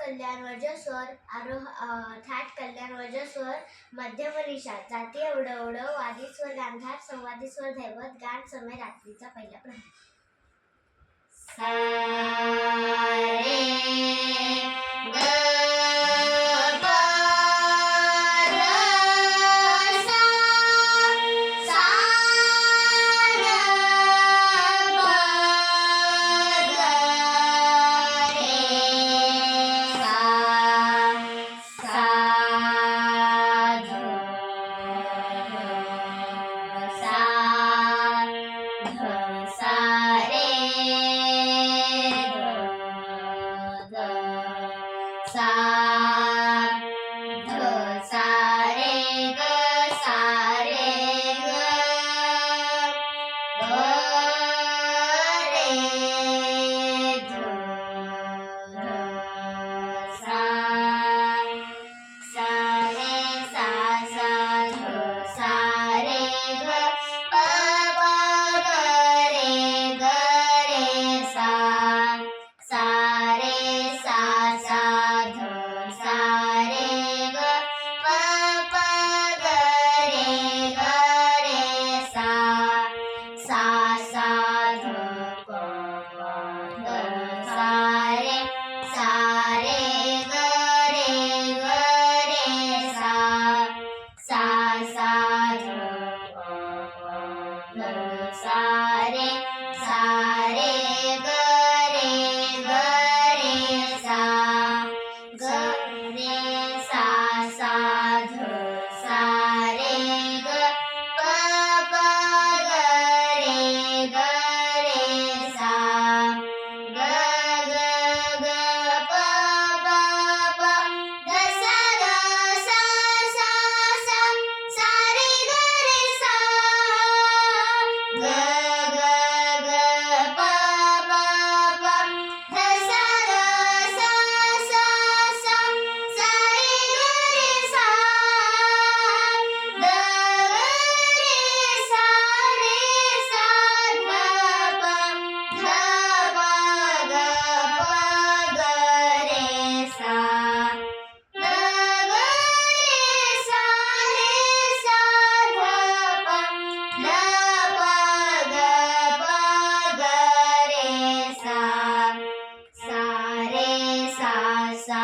कल्याण वज्र स्वर थाट कल्याण वज्र स्वर मध्यम निषाद जाती एवढं एवढं वादी स्वर गांधार संवादी स्वर दैवत गान समय रात्रीचा पहिला प्रहर सा रे ग प र सा सा र प ग रे सा सा ध सा ध सा रे ध सा ध सा रे ग सा रे ग रे ध सा सा रे सा सा ध सा रे ग प प ग रे सा सा रे सा सा ध सा रे ग प प ग रे सा सा सा ध प ध सा रे ग रे सा सा सा ध प ध सा रे ग रे सा ग रे सा सा ध सा रे ग प प ग रे सा ग ग ग प प प ध सा ग सा सा सा सा रे ग रे सा ग ग ग प प प ध सा ग सा सा सा सा रे ग रे सा ग रे सा रे सा ध प ग प ग रे सा ग रे सा रे सा ध प ग प ग रे सा सा रे सा सा